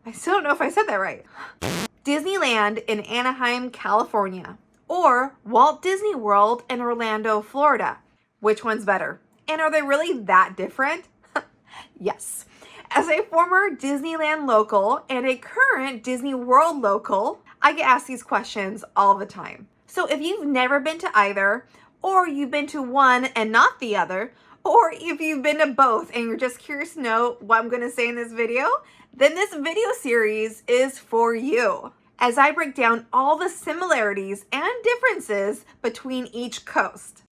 I still don't know if I said that right. Disneyland in Anaheim, California, or Walt Disney World in Orlando, Florida. Which one's better? And are they really that different? Yes. As a former Disneyland local and a current Disney World local, I get asked these questions all the time. So if you've never been to either, or you've been to one and not the other, or if you've been to both and you're just curious to know what I'm going to say in this video, then this video series is for you, as I break down all the similarities and differences between each coast.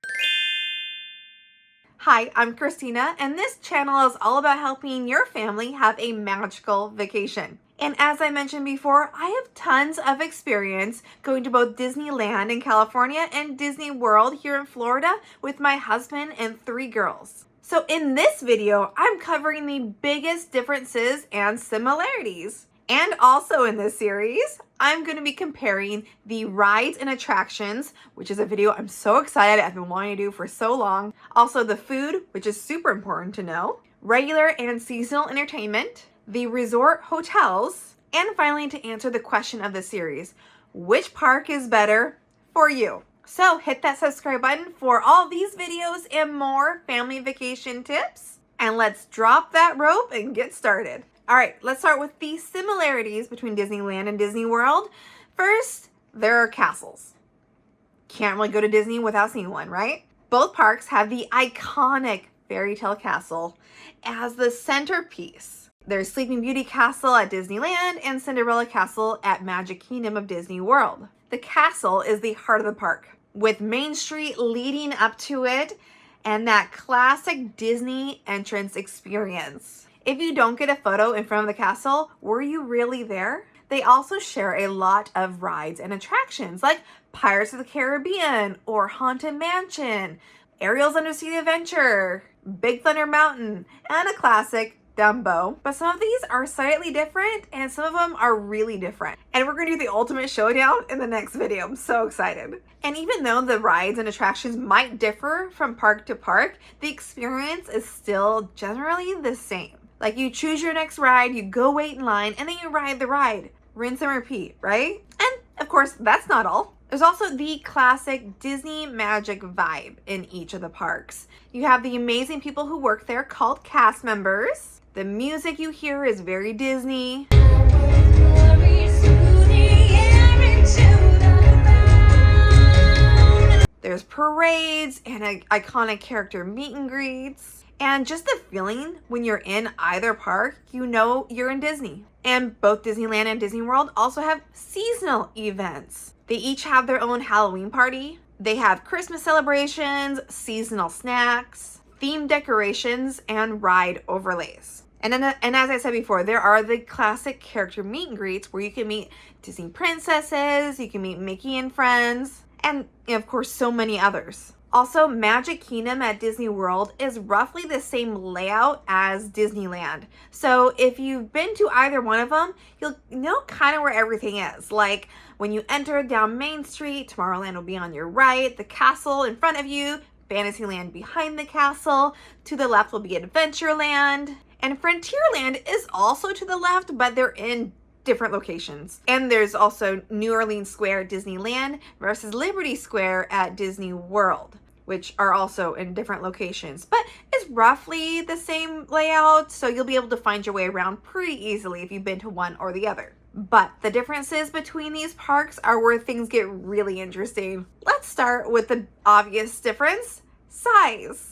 Hi, I'm Christina, and this channel is all about helping your family have a magical vacation. And as I mentioned before, I have tons of experience going to both Disneyland in California and Disney World here in Florida with my husband and 3 girls. So in this video, I'm covering the biggest differences and similarities. And also in this series, I'm going to be comparing the rides and attractions, which is a video I'm so excited I've been wanting to do for so long. Also the food, which is super important to know. Regular and seasonal entertainment. The resort hotels. And finally, to answer the question of the series, which park is better for you? So hit that subscribe button for all these videos and more family vacation tips. And let's drop that rope and get started. All right, let's start with the similarities between Disneyland and Disney World. First, there are castles. Can't really go to Disney without seeing one, right? Both parks have the iconic fairy tale castle as the centerpiece. There's Sleeping Beauty Castle at Disneyland and Cinderella Castle at Magic Kingdom of Disney World. The castle is the heart of the park, with Main Street leading up to it and that classic Disney entrance experience. If you don't get a photo in front of the castle, were you really there? They also share a lot of rides and attractions like Pirates of the Caribbean or Haunted Mansion, Ariel's Undersea Adventure, Big Thunder Mountain, and a classic, Dumbo. But some of these are slightly different and some of them are really different. And we're going to do the ultimate showdown in the next video. I'm so excited. And even though the rides and attractions might differ from park to park, the experience is still generally the same. Like you choose your next ride, you go wait in line, and then you ride the ride. Rinse and repeat, right? And of course, that's not all. There's also the classic Disney magic vibe in each of the parks. You have the amazing people who work there called cast members. The music you hear is very Disney. There's parades and iconic character meet and greets. And just the feeling when you're in either park, you know you're in Disney. And both Disneyland and Disney World also have seasonal events. They each have their own Halloween party. They have Christmas celebrations, seasonal snacks, themed decorations, and ride overlays. And as I said before, there are the classic character meet and greets where you can meet Disney princesses, you can meet Mickey and friends, and of course so many others. Also, Magic Kingdom at Disney World is roughly the same layout as Disneyland. So if you've been to either one of them, you'll know kind of where everything is. Like when you enter down Main Street, Tomorrowland will be on your right, the castle in front of you, Fantasyland behind the castle, to the left will be Adventureland, and Frontierland is also to the left, but they're in different locations. And there's also New Orleans Square at Disneyland versus Liberty Square at Disney World, which are also in different locations, but it's roughly the same layout, so you'll be able to find your way around pretty easily if you've been to one or the other. But the differences between these parks are where things get really interesting. Let's start with the obvious difference: size.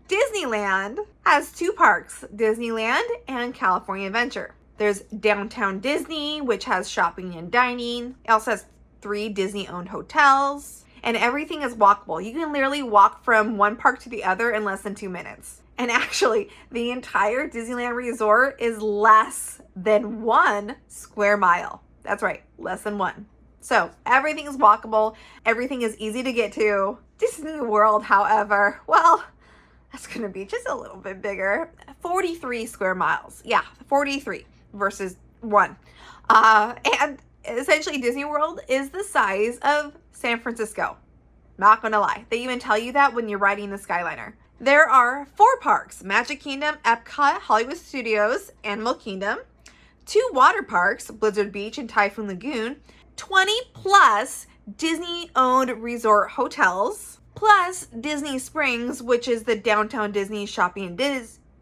Disneyland has 2 parks, Disneyland and California Adventure. There's Downtown Disney, which has shopping and dining. It also has 3 Disney-owned hotels, and everything is walkable. You can literally walk from one park to the other in less than 2 minutes. And actually, the entire Disneyland resort is less than 1 square mile. That's right, less than 1. So everything is walkable. Everything is easy to get to. Disney World, however, well, that's going to be just a little bit bigger. 43 square miles. Yeah, 43 versus 1. And essentially Disney World is the size of San Francisco. Not gonna lie. They even tell you that when you're riding the Skyliner. There are 4 parks: Magic Kingdom, Epcot, Hollywood Studios, Animal Kingdom, 2 water parks, Blizzard Beach and Typhoon Lagoon, 20 plus Disney-owned resort hotels, plus Disney Springs, which is the downtown Disney shopping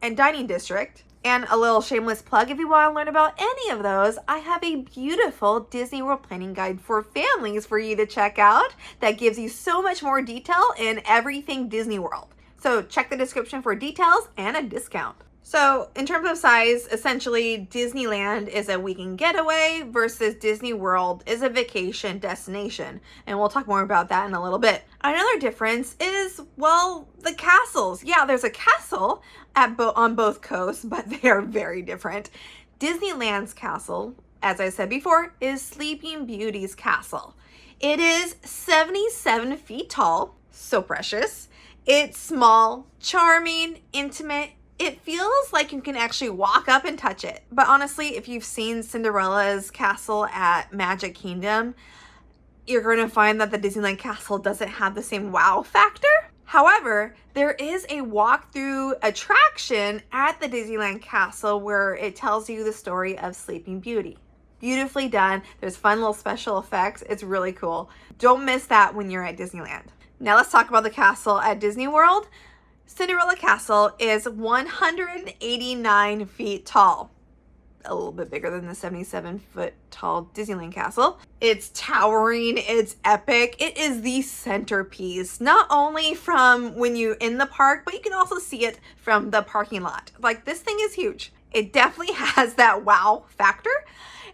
and dining district. And a little shameless plug, if you want to learn about any of those, I have a beautiful Disney World planning guide for families for you to check out that gives you so much more detail in everything Disney World. So check the description for details and a discount. So in terms of size, essentially Disneyland is a weekend getaway versus Disney World is a vacation destination. And we'll talk more about that in a little bit. Another difference is, well, the castles. Yeah, there's a castle on both coasts, but they are very different. Disneyland's castle, as I said before, is Sleeping Beauty's castle. It is 77 feet tall, so precious. It's small, charming, intimate. It feels like you can actually walk up and touch it. But honestly, if you've seen Cinderella's castle at Magic Kingdom, you're going to find that the Disneyland castle doesn't have the same wow factor. However, there is a walkthrough attraction at the Disneyland castle where it tells you the story of Sleeping Beauty. Beautifully done. There's fun little special effects. It's really cool. Don't miss that when you're at Disneyland. Now let's talk about the castle at Disney World. Cinderella Castle is 189 feet tall. A little bit bigger than the 77-foot tall Disneyland Castle. It's towering, it's epic. It is the centerpiece, not only from when you're in the park, but you can also see it from the parking lot. Like, this thing is huge. It definitely has that wow factor.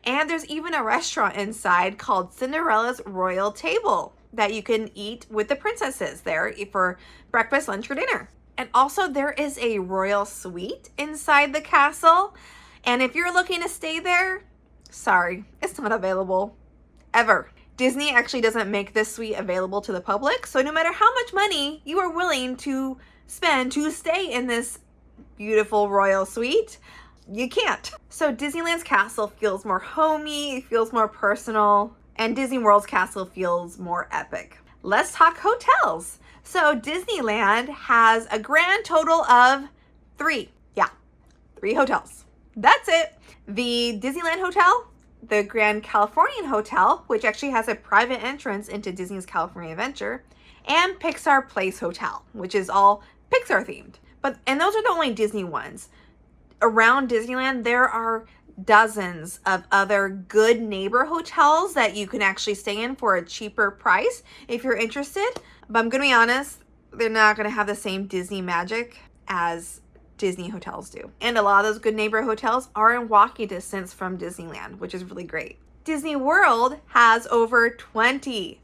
And there's even a restaurant inside called Cinderella's Royal Table that you can eat with the princesses there for breakfast, lunch, or dinner. And also there is a royal suite inside the castle. And if you're looking to stay there, sorry, it's not available ever. Disney actually doesn't make this suite available to the public. So no matter how much money you are willing to spend to stay in this beautiful royal suite, you can't. So Disneyland's castle feels more homey, it feels more personal, and Disney World's castle feels more epic. Let's talk hotels. So Disneyland has a grand total of 3 hotels. That's it. The Disneyland Hotel, the Grand Californian Hotel, which actually has a private entrance into Disney's California Adventure, and Pixar Place Hotel, which is all Pixar themed. And those are the only Disney ones. Around Disneyland, there are dozens of other good neighbor hotels that you can actually stay in for a cheaper price if you're interested. But I'm going to be honest, they're not going to have the same Disney magic as Disney hotels do. And a lot of those good neighbor hotels are in walking distance from Disneyland, which is really great. Disney World has over 20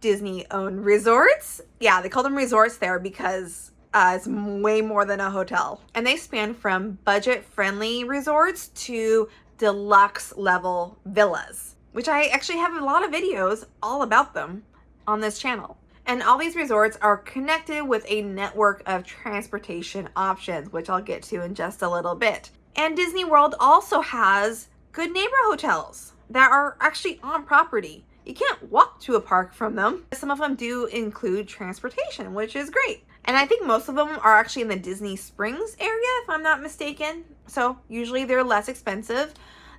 Disney-owned resorts. Yeah, they call them resorts there because it's way more than a hotel. And they span from budget-friendly resorts to deluxe level villas, which I actually have a lot of videos all about them on this channel. And all these resorts are connected with a network of transportation options, which I'll get to in just a little bit. And Disney World also has good neighbor hotels that are actually on property. You can't walk to a park from them. Some of them do include transportation, which is great. And I think most of them are actually in the Disney Springs area, if I'm not mistaken. So usually they're less expensive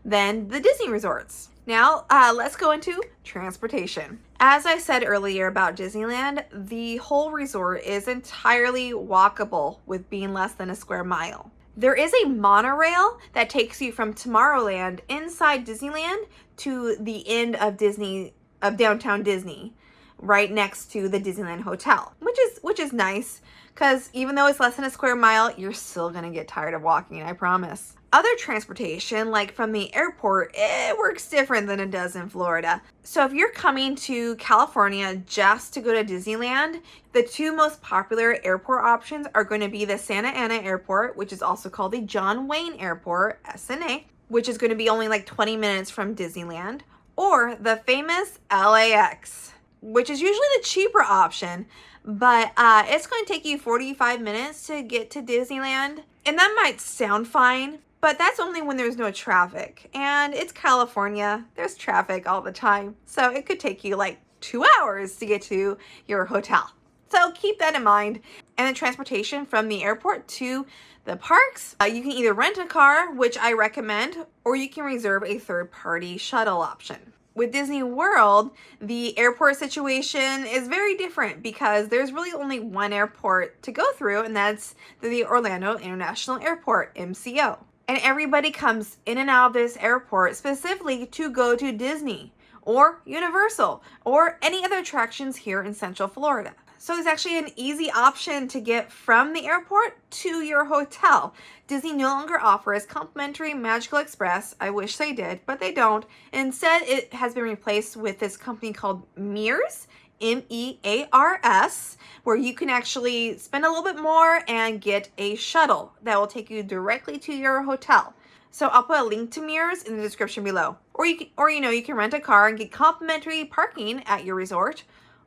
than the Disney resorts. Now, let's go into transportation. As I said earlier about Disneyland, the whole resort is entirely walkable with being less than a square mile. There is a monorail that takes you from Tomorrowland inside Disneyland to the end of downtown Disney, right next to the Disneyland Hotel, which is nice because even though it's less than a square mile, you're still gonna get tired of walking, I promise. Other transportation, like from the airport, it works different than it does in Florida. So if you're coming to California just to go to Disneyland, the 2 most popular airport options are going to be the Santa Ana Airport, which is also called the John Wayne Airport, SNA, which is going to be only like 20 minutes from Disneyland, or the famous LAX, which is usually the cheaper option, but it's going to take you 45 minutes to get to Disneyland. And that might sound fine, but that's only when there's no traffic. And it's California, there's traffic all the time. So it could take you like 2 hours to get to your hotel. So keep that in mind. And the transportation from the airport to the parks, you can either rent a car, which I recommend, or you can reserve a third-party shuttle option. With Disney World, the airport situation is very different because there's really only one airport to go through, and that's the Orlando International Airport, MCO. And everybody comes in and out of this airport specifically to go to Disney or Universal or any other attractions here in Central Florida. So it's actually an easy option to get from the airport to your hotel. Disney no longer offers complimentary Magical Express. I wish they did, but they don't. Instead, it has been replaced with this company called Mears, MEARS, where you can actually spend a little bit more and get a shuttle that will take you directly to your hotel. So I'll put a link to Mears in the description below. Or you can rent a car and get complimentary parking at your resort,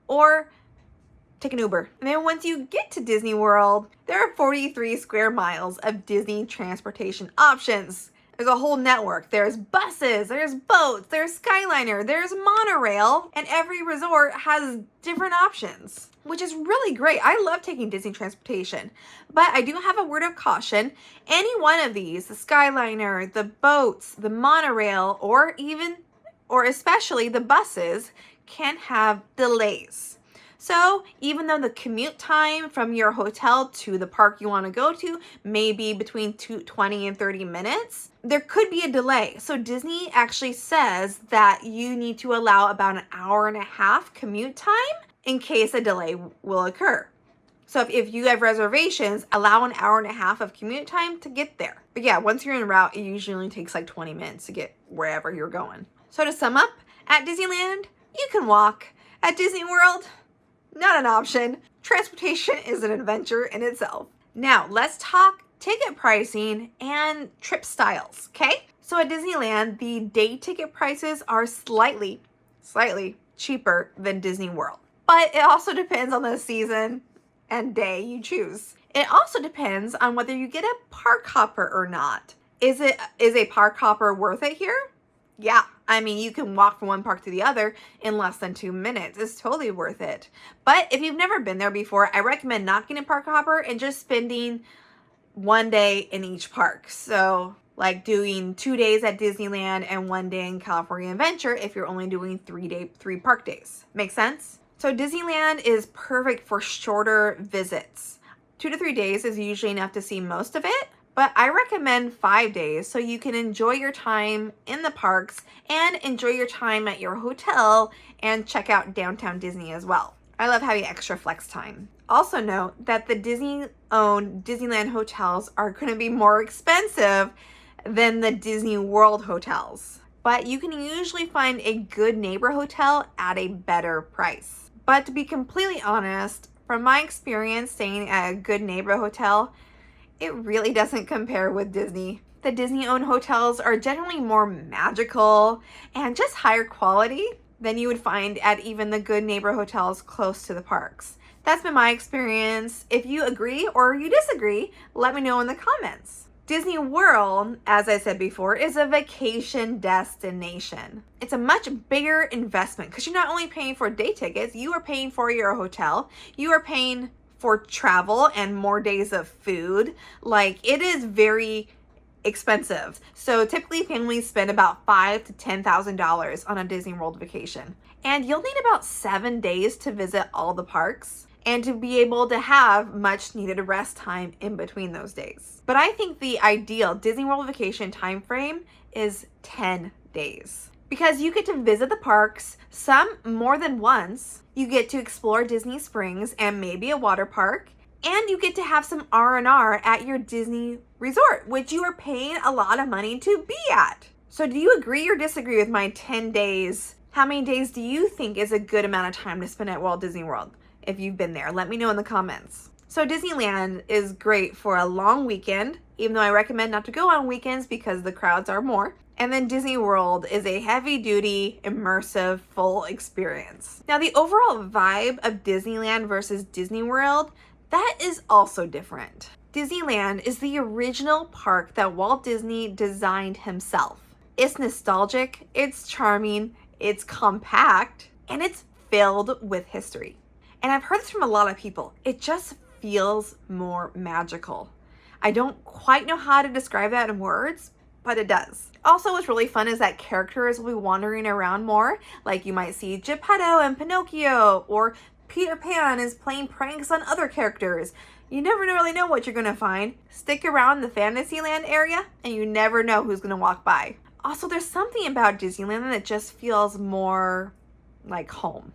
or take an Uber. And then once you get to Disney World, there are 43 square miles of Disney transportation options. There's a whole network. There's buses, there's boats, there's Skyliner, there's monorail, and every resort has different options, which is really great. I love taking Disney transportation, but I do have a word of caution. Any one of these, the Skyliner, the boats, the monorail, or especially the buses, can have delays. So even though the commute time from your hotel to the park you want to go to may be between 20 and 30 minutes, there could be a delay. So Disney actually says that you need to allow about an hour and a half commute time in case a delay will occur. So if you have reservations, allow an hour and a half of commute time to get there. But yeah, once you're en route, it usually only takes like 20 minutes to get wherever you're going. So to sum up, at Disneyland, you can walk. At Disney World, not an option. Transportation is an adventure in itself. Now, let's talk ticket pricing and trip styles, okay? So at Disneyland, the day ticket prices are slightly cheaper than Disney World. But it also depends on the season and day you choose. It also depends on whether you get a park hopper or not. Is a park hopper worth it here? Yeah, I mean, you can walk from one park to the other in less than 2 minutes. It's totally worth it. But if you've never been there before, I recommend not getting a park hopper and just spending one day in each park. So like doing 2 days at Disneyland and 1 day in California Adventure if you're only doing 3 park days. Make sense? So Disneyland is perfect for shorter visits. 2 to 3 days is usually enough to see most of it. But I recommend 5 days so you can enjoy your time in the parks and enjoy your time at your hotel and check out downtown Disney as well. I love having extra flex time. Also note that the Disney-owned Disneyland hotels are going to be more expensive than the Disney World hotels. But you can usually find a good neighbor hotel at a better price. But to be completely honest, from my experience staying at a good neighbor hotel, it really doesn't compare with Disney. The Disney-owned hotels are generally more magical and just higher quality than you would find at even the good neighbor hotels close to the parks. That's been my experience. If you agree or you disagree, let me know in the comments. Disney World, as I said before, is a vacation destination. It's a much bigger investment because you're not only paying for day tickets, you are paying for your hotel, you are paying for travel and more days of food. Like, it is very expensive. So typically families spend about $5,000 to $10,000 on a Disney World vacation. And you'll need about 7 days to visit all the parks and to be able to have much needed rest time in between those days. But I think the ideal Disney World vacation time frame is 10 days. Because you get to visit the parks, some more than once. You get to explore Disney Springs and maybe a water park. And you get to have some R&R at your Disney resort, which you are paying a lot of money to be at. So do you agree or disagree with my 10 days? How many days do you think is a good amount of time to spend at Walt Disney World? If you've been there, let me know in the comments. So Disneyland is great for a long weekend, even though I recommend not to go on weekends because the crowds are more. And then Disney World is a heavy-duty, immersive, full experience. Now, the overall vibe of Disneyland versus Disney World, that is also different. Disneyland is the original park that Walt Disney designed himself. It's nostalgic, it's charming, it's compact, and it's filled with history. And I've heard this from a lot of people. It just feels more magical. I don't quite know how to describe that in words, but it does. Also, what's really fun is that characters will be wandering around more. Like you might see Geppetto and Pinocchio, or Peter Pan is playing pranks on other characters. You never really know what you're gonna find. Stick around the Fantasyland area and you never know who's gonna walk by. Also, there's something about Disneyland that just feels more like home.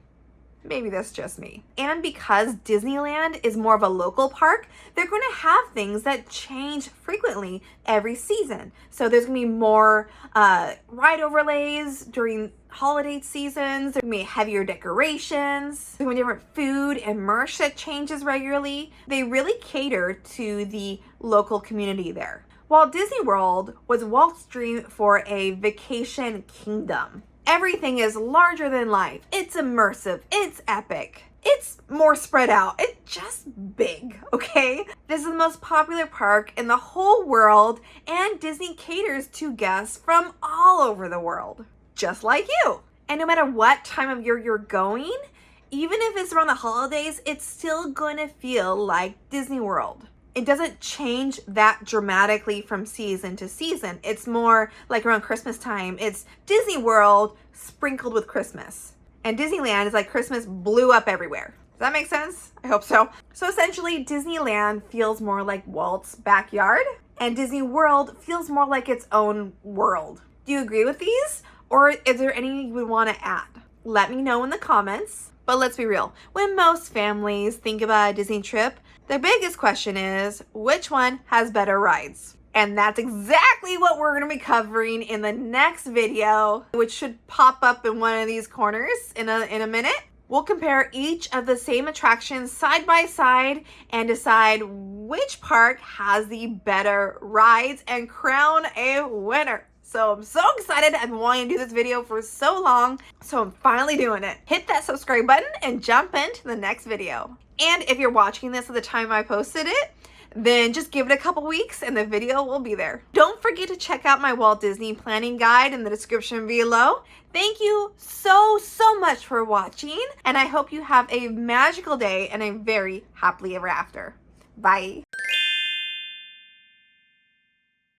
Maybe that's just me. And because Disneyland is more of a local park, they're going to have things that change frequently every season. So there's going to be more ride overlays during holiday seasons. There's going to be heavier decorations. There's going to be different food and merch that changes regularly. They really cater to the local community there. Walt Disney World was Walt's dream for a vacation kingdom. Everything is larger than life. It's immersive. It's epic. It's more spread out. It's just big, okay? This is the most popular park in the whole world, and Disney caters to guests from all over the world, just like you. And no matter what time of year you're going, even if it's around the holidays, it's still gonna feel like Disney World. It doesn't change that dramatically from season to season. It's more like around Christmas time. It's Disney World sprinkled with Christmas. And Disneyland is like Christmas blew up everywhere. Does that make sense? I hope so. So essentially, Disneyland feels more like Walt's backyard, and Disney World feels more like its own world. Do you agree with these? Or is there any you would want to add? Let me know in the comments. But let's be real. When most families think about a Disney trip, the biggest question is, which one has better rides? And that's exactly what we're going to be covering in the next video, which should pop up in one of these corners in a minute. We'll compare each of the same attractions side by side and decide which park has the better rides and crown a winner. So I'm so excited. I've been wanting to do this video for so long, so I'm finally doing it. Hit that subscribe button and jump into the next video. And if you're watching this at the time I posted it, then just give it a couple weeks and the video will be there. Don't forget to check out my Walt Disney planning guide in the description below. Thank you so much for watching, and I hope you have a magical day and a very happily ever after. Bye.